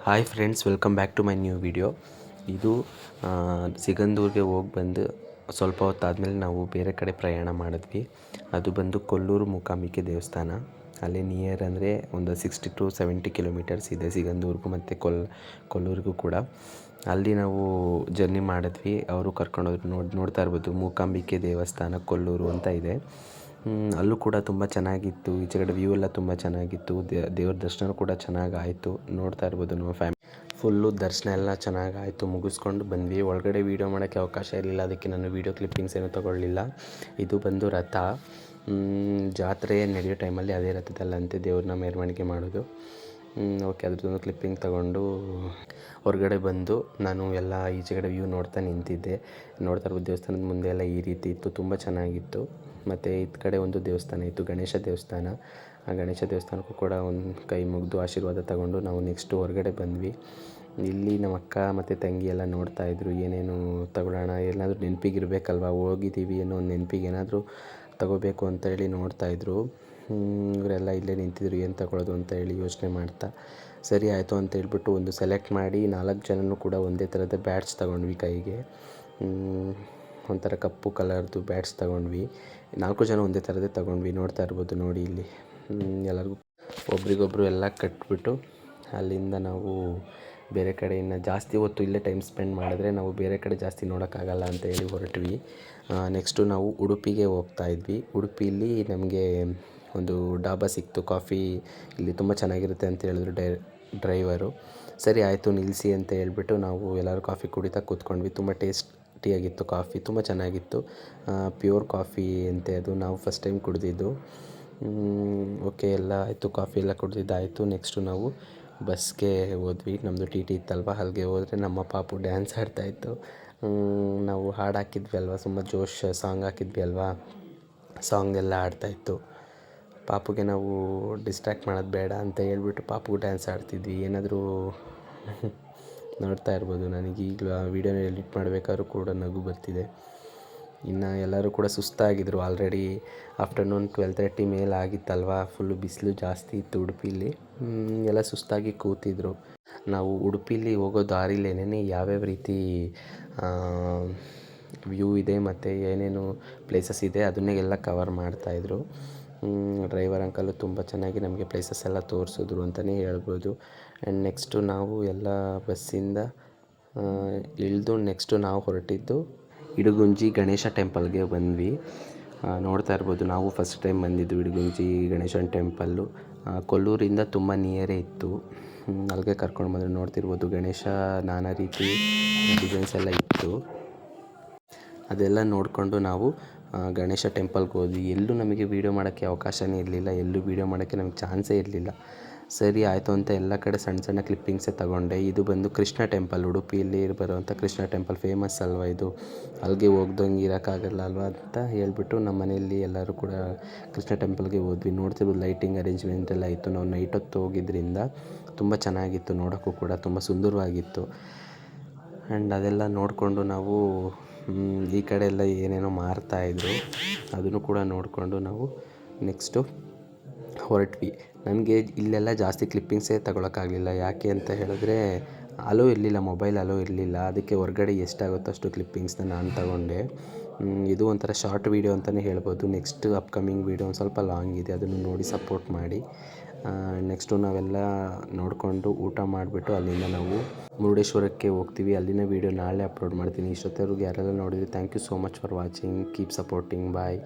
Hi friends, welcome back to my new video. ಇದು ಸಿಗಂದೂರಿಗೆ ಹೋಗಿ ಬಂದು ಸ್ವಲ್ಪ ಹೊತ್ತಾದಮೇಲೆ ನಾವು ಬೇರೆ ಕಡೆ ಪ್ರಯಾಣ ಮಾಡಿದ್ವಿ. ಅದು ಬಂದು ಕೊಲ್ಲೂರು ಮೂಕಾಂಬಿಕೆ ದೇವಸ್ಥಾನ. ಅಲ್ಲಿ ನಿಯರ್ ಅಂದರೆ ಒಂದು 60 to 70 ಕಿಲೋಮೀಟರ್ಸ್ ಇದೆ ಸಿಗಂದೂರಿಗೂ ಮತ್ತು ಕೊಲ್ಲೂರಿಗೂ ಕೂಡ. ಅಲ್ಲಿ ನಾವು ಜರ್ನಿ ಮಾಡಿದ್ವಿ. ಅವರು ಕರ್ಕೊಂಡೋದ್ರು. ನೋಡ್ತಾ ಇರ್ಬೋದು, ಮೂಕಾಂಬಿಕೆ ದೇವಸ್ಥಾನ ಕೊಲ್ಲೂರು ಅಂತ ಇದೆ. ಅಲ್ಲೂ ಕೂಡ ತುಂಬ ಚೆನ್ನಾಗಿತ್ತು. ಈಚೆ ಕಡೆ ವ್ಯೂ ಎಲ್ಲ ತುಂಬ ಚೆನ್ನಾಗಿತ್ತು. ದೇವ್ರ ದರ್ಶನ ಕೂಡ ಚೆನ್ನಾಗಾಯಿತು. ನೋಡ್ತಾ ಇರ್ಬೋದು, ನಮ್ಮ ಫುಲ್ಲು ದರ್ಶನ ಎಲ್ಲ ಚೆನ್ನಾಗಾಯಿತು. ಮುಗಿಸ್ಕೊಂಡು ಬಂದ್ವಿ. ಒಳಗಡೆ ವೀಡಿಯೋ ಮಾಡೋಕ್ಕೆ ಅವಕಾಶ ಇರಲಿಲ್ಲ, ಅದಕ್ಕೆ ನಾನು ವೀಡಿಯೋ ಕ್ಲಿಪ್ಪಿಂಗ್ಸ್ ಏನೂ ತೊಗೊಳ್ಳಿಲ್ಲ. ಇದು ಬಂದು ರಥ. ಜಾತ್ರೆ ನಡೆಯೋ ಟೈಮಲ್ಲಿ ಅದೇ ರಥದಲ್ಲಂತೆ ದೇವ್ರನ್ನ ಮೆರವಣಿಗೆ ಮಾಡೋದು. ಓಕೆ, ಅದ್ರದ್ದೊಂದು ಕ್ಲಿಪ್ಪಿಂಗ್ ತಗೊಂಡು ಹೊರಗಡೆ ಬಂದು ನಾನು ಎಲ್ಲ ಈಚೆ ಕಡೆ ವ್ಯೂ ನೋಡ್ತಾ ನಿಂತಿದ್ದೆ. ನೋಡ್ತಾ ಇರ್ಬೋದು, ದೇವಸ್ಥಾನದ ಮುಂದೆ ಎಲ್ಲ ಈ ರೀತಿ ಇತ್ತು, ತುಂಬ ಚೆನ್ನಾಗಿತ್ತು. ಮತ್ತು ಇತ್ತ ಕಡೆ ಒಂದು ದೇವಸ್ಥಾನ ಇತ್ತು, ಗಣೇಶ ದೇವಸ್ಥಾನ. ಆ ಗಣೇಶ ದೇವಸ್ಥಾನಕ್ಕೂ ಕೂಡ ಒಂದು ಕೈ ಮುಗಿದು ಆಶೀರ್ವಾದ ತಗೊಂಡು ನಾವು ನೆಕ್ಸ್ಟು ಹೊರಗಡೆ ಬಂದ್ವಿ. ಇಲ್ಲಿ ನಮ್ಮ ಅಕ್ಕ ಮತ್ತು ತಂಗಿ ಎಲ್ಲ ನೋಡ್ತಾಯಿದ್ರು, ಏನೇನು ತಗೊಳ್ಳೋಣ, ಏನಾದರೂ ನೆನಪಿಗಿರ್ಬೇಕಲ್ವ, ಹೋಗಿದ್ದೀವಿ ಅನ್ನೋ ಒಂದು ನೆನಪಿಗೆ ಏನಾದರೂ ತಗೋಬೇಕು ಅಂತ ಹೇಳಿ ನೋಡ್ತಾಯಿದ್ರು. ಇವರೆಲ್ಲ ಇಲ್ಲೇ ನಿಂತಿದ್ರು, ಏನು ತಗೊಳ್ಳೋದು ಅಂತ ಹೇಳಿ ಯೋಚನೆ ಮಾಡ್ತಾ. ಸರಿ ಆಯಿತು ಅಂತ ಹೇಳ್ಬಿಟ್ಟು ಒಂದು ಸೆಲೆಕ್ಟ್ ಮಾಡಿ 4 ಜನನೂ ಕೂಡ ಒಂದೇ ಥರದ ಬ್ಯಾಡ್ಜ್ ತಗೊಂಡ್ವಿ ಕೈಗೆ. ಒಂಥರ ಕಪ್ಪು ಕಲರ್ದು ಬ್ಯಾಡ್ಜ್ ತಗೊಂಡ್ವಿ. 4 ಜನ ಒಂದೇ ಥರದೇ ತಗೊಂಡ್ವಿ. ನೋಡ್ತಾ ಇರ್ಬೋದು ನೋಡಿ ಇಲ್ಲಿ. ಎಲ್ಲರಿಗೂ ಒಬ್ರಿಗೊಬ್ರು ಎಲ್ಲ ಕಟ್ಬಿಟ್ಟು ಅಲ್ಲಿಂದ ನಾವು ಬೇರೆ ಕಡೆ ಇನ್ನು ಜಾಸ್ತಿ ಹೊತ್ತು ಇಲ್ಲೇ ಟೈಮ್ ಸ್ಪೆಂಡ್ ಮಾಡಿದ್ರೆ ನಾವು ಬೇರೆ ಕಡೆ ಜಾಸ್ತಿ ನೋಡೋಕ್ಕಾಗಲ್ಲ ಅಂತ ಹೇಳಿ ಹೊರಟ್ವಿ. ನೆಕ್ಸ್ಟು ನಾವು ಉಡುಪಿಗೆ ಹೋಗ್ತಾಯಿದ್ವಿ. ಉಡುಪಿಲಿ ನಮಗೆ ಒಂದು ಡಾಬಾ ಸಿಕ್ತು. ಕಾಫಿ ಇಲ್ಲಿ ತುಂಬ ಚೆನ್ನಾಗಿರುತ್ತೆ ಅಂತ ಹೇಳಿದ್ರು ಡ್ರೈವರು. ಸರಿ ಆಯಿತು ನಿಲ್ಲಿಸಿ ಅಂತ ಹೇಳ್ಬಿಟ್ಟು ನಾವು ಎಲ್ಲರೂ ಕಾಫಿ ಕುಡಿತಾ ಕೂತ್ಕೊಂಡ್ವಿ. ತುಂಬ ಟೇಸ್ಟಿಯಾಗಿತ್ತು ಕಾಫಿ, ತುಂಬ ಚೆನ್ನಾಗಿತ್ತು. ಪ್ಯೂರ್ ಕಾಫಿ ಅಂತೆ ಅದು. ನಾವು ಫಸ್ಟ್ ಟೈಮ್ ಕುಡಿದಿದ್ದು. ಓಕೆ, ಎಲ್ಲ ಆಯಿತು, ಕಾಫಿ ಎಲ್ಲ ಕುಡಿದಿದ್ದಾಯಿತು. ನೆಕ್ಸ್ಟು ನಾವು ಬಸ್ಗೆ ಹೋದ್ವಿ. ನಮ್ಮದು ಟಿ ಟಿ ಇತ್ತಲ್ವ, ಅಲ್ಲಿಗೆ ಹೋದರೆ ನಮ್ಮ ಪಾಪು ಡ್ಯಾನ್ಸ್ ಆಡ್ತಾಯಿತ್ತು. ನಾವು ಹಾಡು ಹಾಕಿದ್ವಿ ಅಲ್ವ, ತುಂಬ ಜೋಶ್ ಸಾಂಗ್ ಹಾಕಿದ್ವಿ ಅಲ್ವಾ, ಸಾಂಗ್ ಎಲ್ಲ ಆಡ್ತಾಯಿತ್ತು. ಪಾಪುಗೆ ನಾವು ಡಿಸ್ಟ್ರ್ಯಾಕ್ಟ್ ಮಾಡೋದು ಬೇಡ ಅಂತ ಹೇಳ್ಬಿಟ್ಟು ಪಾಪುಗೂ ಡ್ಯಾನ್ಸ್ ಆಡ್ತಿದ್ವಿ. ಏನಾದರೂ ನೋಡ್ತಾ ಇರ್ಬೋದು, ನನಗೆ ಈಗಲೂ ಆ ವೀಡಿಯೋನ ಎಡಿಟ್ ಮಾಡಬೇಕಾದ್ರೂ ಕೂಡ ನಗು ಬರ್ತಿದೆ. ಇನ್ನು ಎಲ್ಲರೂ ಕೂಡ ಸುಸ್ತಾಗಿದ್ದರು. ಆಲ್ರೆಡಿ ಆಫ್ಟರ್ನೂನ್ 12:30 ಮೇಲೆ ಆಗಿತ್ತಲ್ವ, ಫುಲ್ಲು ಬಿಸಿಲು ಜಾಸ್ತಿ ಇತ್ತು ಉಡುಪಿಲಿ. ಎಲ್ಲ ಸುಸ್ತಾಗಿ ಕೂತಿದ್ರು. ನಾವು ಉಡುಪಿಲಿ ಹೋಗೋ ದಾರಿಲೇನೆ ಯಾವ್ಯಾವ ರೀತಿ ವ್ಯೂ ಇದೆ ಮತ್ತು ಏನೇನು ಪ್ಲೇಸಸ್ ಇದೆ ಅದನ್ನೇ ಎಲ್ಲ ಕವರ್ ಮಾಡ್ತಾಯಿದ್ರು. ಡ್ರೈವರ್ ಅಂಕಲು ತುಂಬ ಚೆನ್ನಾಗಿ ನಮಗೆ ಪ್ಲೇಸಸ್ ಎಲ್ಲ ತೋರಿಸಿದ್ರು ಅಂತಲೇ ಹೇಳ್ಬೋದು. ಆ್ಯಂಡ್ ನೆಕ್ಸ್ಟು ನಾವು ಎಲ್ಲ ಬಸ್ಸಿಂದ ಇಳಿದು ನೆಕ್ಸ್ಟು ನಾವು ಹೊರಟಿದ್ದು ಇಡಗುಂಜಿ ಗಣೇಶ ಟೆಂಪಲ್ಗೆ ಬಂದ್ವಿ. ನೋಡ್ತಾ ಇರ್ಬೋದು, ನಾವು ಫಸ್ಟ್ ಟೈಮ್ ಬಂದಿದ್ದು ಇಡಗುಂಜಿ ಗಣೇಶನ ಟೆಂಪಲ್ಲು. ಕೊಲ್ಲೂರಿಂದ ತುಂಬ ನಿಯರೇ ಇತ್ತು. ಅಲ್ಲಿಗೆ ಕರ್ಕೊಂಡು ಬಂದರು. ನೋಡ್ತಿರ್ಬೋದು, ಗಣೇಶ ನಾನಾ ರೀತಿ ಡಿಸೈನ್ಸ್ ಎಲ್ಲ ಇತ್ತು. ಅದೆಲ್ಲ ನೋಡಿಕೊಂಡು ನಾವು ಗಣೇಶ ಟೆಂಪಲ್ಗೆ ಹೋದ್ವಿ. ಎಲ್ಲೂ ನಮಗೆ ವೀಡಿಯೋ ಮಾಡೋಕ್ಕೆ ಅವಕಾಶವೇ ಇರಲಿಲ್ಲ, ಎಲ್ಲೂ ವೀಡಿಯೋ ಮಾಡೋಕ್ಕೆ ನಮಗೆ ಚಾನ್ಸೇ ಇರಲಿಲ್ಲ. ಸರಿ ಆಯಿತು ಅಂತ ಎಲ್ಲ ಕಡೆ ಸಣ್ಣ ಸಣ್ಣ ಕ್ಲಿಪ್ಪಿಂಗ್ಸೇ ತಗೊಂಡೆ. ಇದು ಬಂದು ಕೃಷ್ಣ ಟೆಂಪಲ್, ಉಡುಪಿಯಲ್ಲಿ ಬರುವಂಥ ಕೃಷ್ಣ ಟೆಂಪಲ್, ಫೇಮಸ್ ಅಲ್ವ ಇದು. ಅಲ್ಲಿಗೆ ಹೋಗ್ದಂಗೆ ಇರೋಕ್ಕಾಗಲ್ಲ ಅಲ್ವ ಅಂತ ಹೇಳ್ಬಿಟ್ಟು ನಮ್ಮ ಮನೆಯಲ್ಲಿ ಎಲ್ಲರೂ ಕೂಡ ಕೃಷ್ಣ ಟೆಂಪಲ್ಗೆ ಹೋದ್ವಿ. ನೋಡ್ತಿರ್ಬೋದು, ಲೈಟಿಂಗ್ ಅರೇಂಜ್ಮೆಂಟ್ ಎಲ್ಲ ಇತ್ತು. ನಾವು ನೈಟ್ ಹೊತ್ತು ಹೋಗಿದ್ದರಿಂದ ತುಂಬ ಚೆನ್ನಾಗಿತ್ತು, ನೋಡೋಕ್ಕೂ ಕೂಡ ತುಂಬ ಸುಂದರವಾಗಿತ್ತು. ಆ್ಯಂಡ್ ಅದೆಲ್ಲ ನೋಡಿಕೊಂಡು ನಾವು ಈ ಕಡೆ ಎಲ್ಲ ಏನೇನೋ ಮಾರ್ತಾಯಿದ್ರು, ಅದನ್ನು ಕೂಡ ನೋಡಿಕೊಂಡು ನಾವು ನೆಕ್ಸ್ಟು ಹೊರಟ್ವಿ. ನನಗೆ ಇಲ್ಲೆಲ್ಲ ಜಾಸ್ತಿ ಕ್ಲಿಪ್ಪಿಂಗ್ಸೇ ತಗೊಳಕ್ಕಾಗಲಿಲ್ಲ. ಯಾಕೆ ಅಂತ ಹೇಳಿದ್ರೆ ಅಲೋ ಇರಲಿಲ್ಲ, ಮೊಬೈಲ್ ಅಲೋ ಇರಲಿಲ್ಲ. ಅದಕ್ಕೆ ಹೊರಗಡೆ ಎಷ್ಟಾಗುತ್ತೋ ಅಷ್ಟು ಕ್ಲಿಪ್ಪಿಂಗ್ಸ್ನ ನಾನು ತಗೊಂಡೆ. ಇದು ಒಂಥರ ಶಾರ್ಟ್ ವೀಡಿಯೋ ಅಂತಲೇ ಹೇಳ್ಬೋದು. ನೆಕ್ಸ್ಟ್ ಅಪ್ಕಮಿಂಗ್ ವೀಡಿಯೋ ಒಂದು ಸ್ವಲ್ಪ ಲಾಂಗ್ ಇದೆ, ಅದನ್ನು ನೋಡಿ ಸಪೋರ್ಟ್ ಮಾಡಿ. ನೆಕ್ಸ್ಟು ನಾವೆಲ್ಲ ನೋಡಿಕೊಂಡು ಊಟ ಮಾಡಿಬಿಟ್ಟು ಅಲ್ಲಿಂದ ನಾವು ಮುರುಡೇಶ್ವರಕ್ಕೆ ಹೋಗ್ತೀವಿ. ಅಲ್ಲಿನ ವೀಡಿಯೋ ನಾಳೆ ಅಪ್ಲೋಡ್ ಮಾಡ್ತೀನಿ. ಇಷ್ಟೊತ್ತವರೆಗೂ ಯಾರೆಲ್ಲ ನೋಡಿದ್ರಿ, thank you so much for watching. Keep supporting. Bye.